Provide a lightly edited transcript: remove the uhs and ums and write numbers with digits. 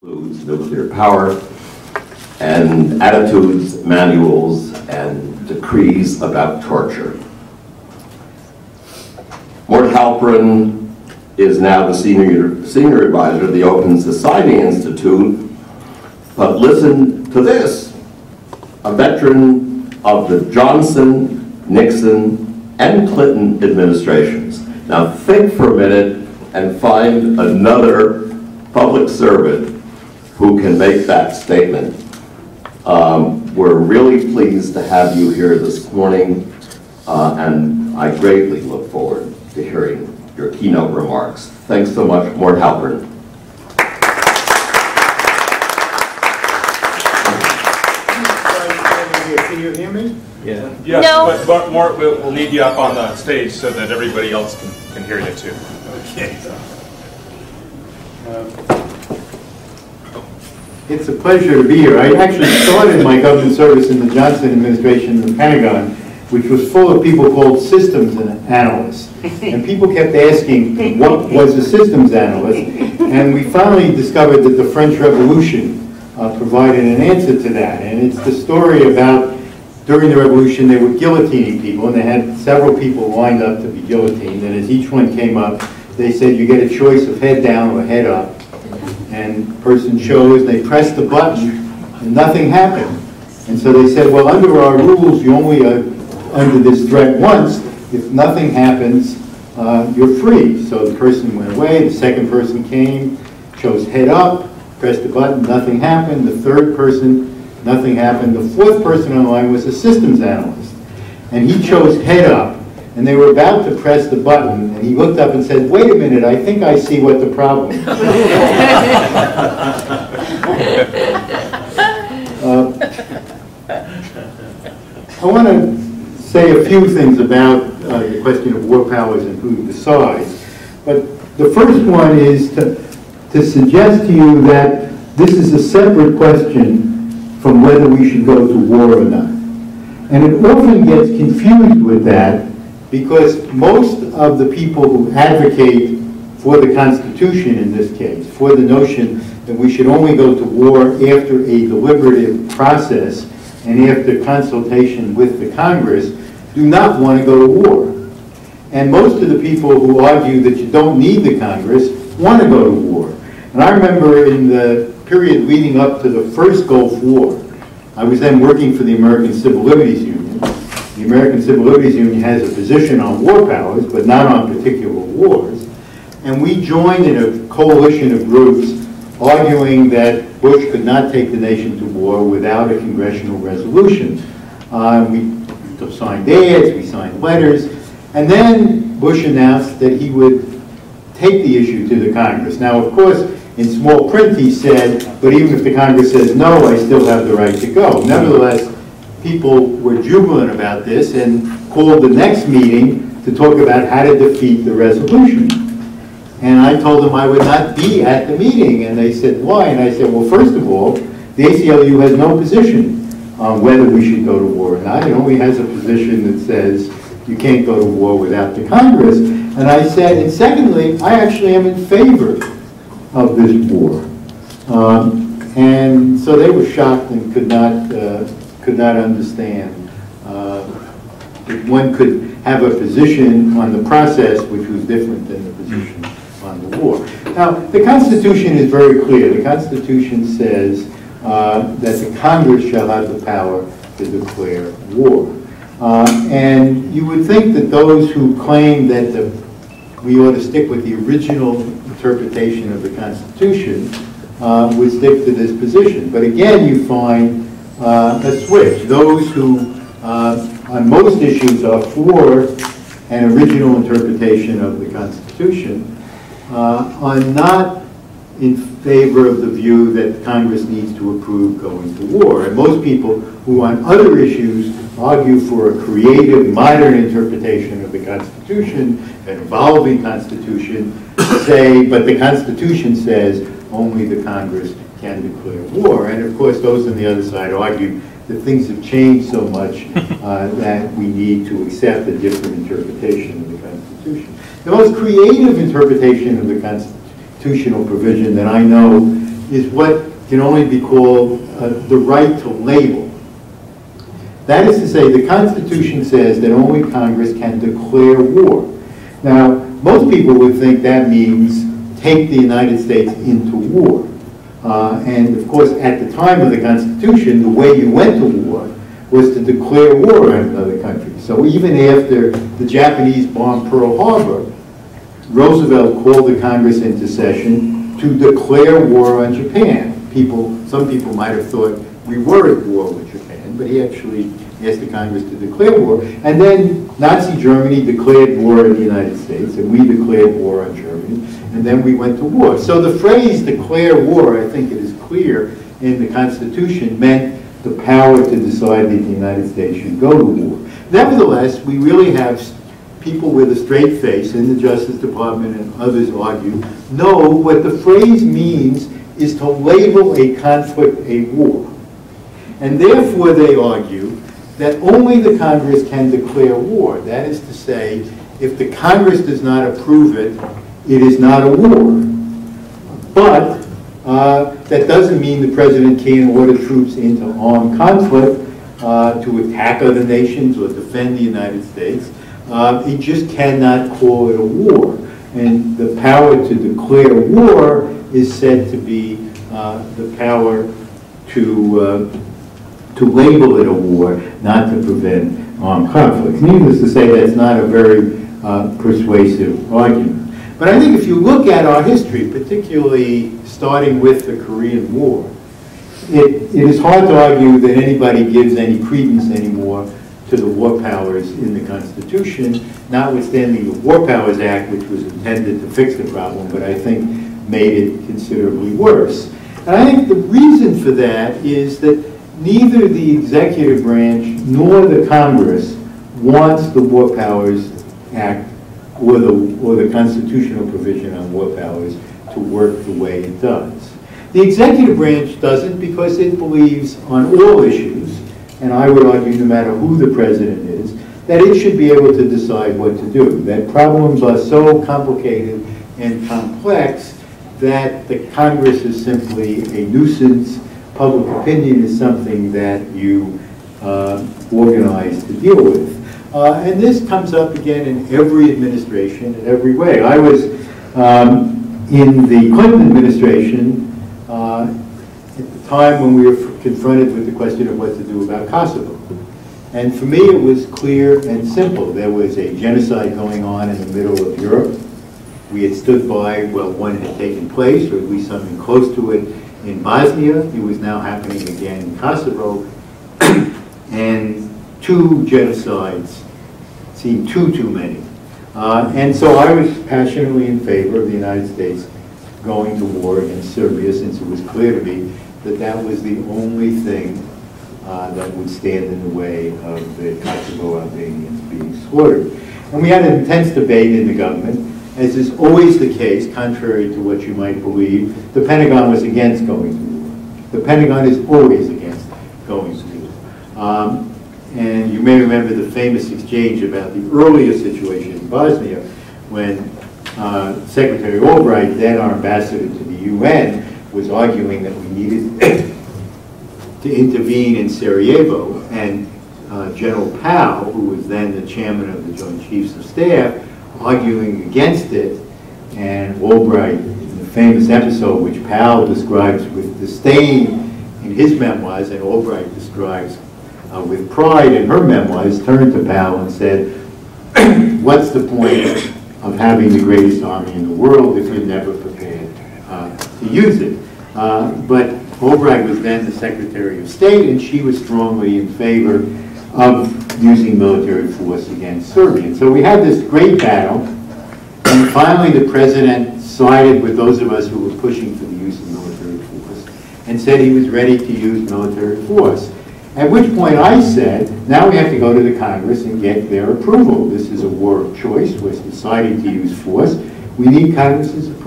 includes nuclear power and attitudes, manuals, and decrees about torture. Morton Halperin is now the senior advisor of the Open Society Institute, but listen to this, a veteran of the Johnson, Nixon, and Clinton administrations. Now think for a minute and find another public servant who can make that statement. We're really pleased to have you here this morning, and I greatly look forward to hearing your keynote remarks. Thanks so much, Morton Halperin. Can you hear me? Yeah. Yes, No. but Mort, we'll need you up on the stage so that everybody else can hear you too. Okay. It's a pleasure to be here. I actually started my government service in the Johnson administration in the Pentagon, which was full of people called systems analysts. And people kept asking, what was a systems analyst? And we finally discovered that the French Revolution provided an answer to that. And it's the story about during the Revolution they were guillotining people, and they had several people lined up to be guillotined. And as each one came up, they said you get a choice of head down or head up. And the person chose, they pressed the button, and nothing happened. And so they said, well, under our rules, you only are under this threat once. If nothing happens, you're free. So the person went away, the second person came, chose head up, pressed the button, nothing happened. The third person, nothing happened. The fourth person on the line was a systems analyst. And he chose head up. And they were about to press the button, and he looked up and said, wait a minute, I think I see what the problem is. I want to say a few things about the question of war powers and who decides. But the first one is to suggest to you that this is a separate question from whether we should go to war or not. And it often gets confused with that, because most of the people who advocate for the Constitution in this case, for the notion that we should only go to war after a deliberative process and after consultation with the Congress, do not want to go to war. And most of the people who argue that you don't need the Congress want to go to war. And I remember in the period leading up to the first Gulf War, I was then working for the American Civil Liberties Union. The American Civil Liberties Union has a position on war powers, but not on particular wars. And we joined in a coalition of groups arguing that Bush could not take the nation to war without a congressional resolution. We signed ads, we signed letters, and then Bush announced that he would take the issue to the Congress. Now, of course, in small print he said, but even if the Congress says no, I still have the right to go. Nevertheless, people were jubilant about this and called the next meeting to talk about how to defeat the resolution. And I told them I would not be at the meeting, and they said, why? And I said, well, first of all, the ACLU has no position on whether we should go to war or not. It only has a position that says you can't go to war without the Congress. And I said, and secondly, I actually am in favor of this war. And so they were shocked and could not understand that one could have a position on the process which was different than the position on the war. Now, the Constitution is very clear. The Constitution says that the Congress shall have the power to declare war. And you would think that those who claim that we ought to stick with the original interpretation of the Constitution would stick to this position. But again, you find a switch. Those who, on most issues, are for an original interpretation of the Constitution are not in favor of the view that Congress needs to approve going to war. And most people who on other issues argue for a creative, modern interpretation of the Constitution, an evolving Constitution, say, but the Constitution says only the Congress can declare war. And of course, those on the other side argue that things have changed so much that we need to accept a different interpretation of the Constitution. The most creative interpretation of the constitutional provision that I know is what can only be called the right to label. That is to say, the Constitution says that only Congress can declare war. Now, most people would think that means take the United States into war. And of course, at the time of the Constitution, the way you went to war was to declare war on another country. So even after the Japanese bombed Pearl Harbor, Roosevelt called the Congress into session to declare war on Japan. Some people might have thought we were at war with Japan, but he actually asked the Congress to declare war. And then Nazi Germany declared war on the United States, and we declared war on Germany, and then we went to war. So the phrase declare war, I think it is clear in the Constitution, meant the power to decide that the United States should go to war. Nevertheless, we really have people with a straight face in the Justice Department and others argue, no, what the phrase means is to label a conflict a war. And therefore they argue that only the Congress can declare war. That is to say, if the Congress does not approve it, it is not a war. But that doesn't mean the President can't order troops into armed conflict to attack other nations or defend the United States. He just cannot call it a war. And the power to declare war is said to be the power to label it a war, not to prevent armed conflicts. Needless to say, that's not a very persuasive argument. But I think if you look at our history, particularly starting with the Korean War, it is hard to argue that anybody gives any credence anymore to the war powers in the Constitution, notwithstanding the War Powers Act, which was intended to fix the problem, but I think made it considerably worse. And I think the reason for that is that neither the executive branch nor the Congress wants the War Powers Act or the constitutional provision on war powers to work the way it does. The executive branch doesn't because it believes on all issues, and I would argue no matter who the president is, that it should be able to decide what to do. That problems are so complicated and complex that the Congress is simply a nuisance. Public opinion is something that you organize to deal with. And this comes up again in every administration, in every way. I was in the Clinton administration at the time when we were confronted with the question of what to do about Kosovo. And for me, it was clear and simple. There was a genocide going on in the middle of Europe. We had stood by while one had taken place, or at least something close to it, in Bosnia. It was now happening again in Kosovo. And two genocides seemed too many. And so I was passionately in favor of the United States going to war against Serbia, since it was clear to me that that was the only thing that would stand in the way of the Kosovo Albanians being slaughtered. And we had an intense debate in the government. As is always the case, contrary to what you might believe, the Pentagon was against going to war. The Pentagon is always against going to war. And you may remember the famous exchange about the earlier situation in Bosnia when Secretary Albright, then our ambassador to the UN, was arguing that we needed to intervene in Sarajevo, and General Powell, who was then the chairman of the Joint Chiefs of Staff, arguing against it, and Albright, in the famous episode which Powell describes with disdain in his memoirs, and Albright describes with pride in her memoirs, turned to Powell and said, what's the point of having the greatest army in the world if you're never prepared to use it? But Albright was then the Secretary of State, and she was strongly in favor of using military force against Serbia. And so we had this great battle, and finally the president sided with those of us who were pushing for the use of military force and said he was ready to use military force. At which point I said, now we have to go to the Congress and get their approval. This is a war of choice. We're deciding to use force. We need Congress's approval.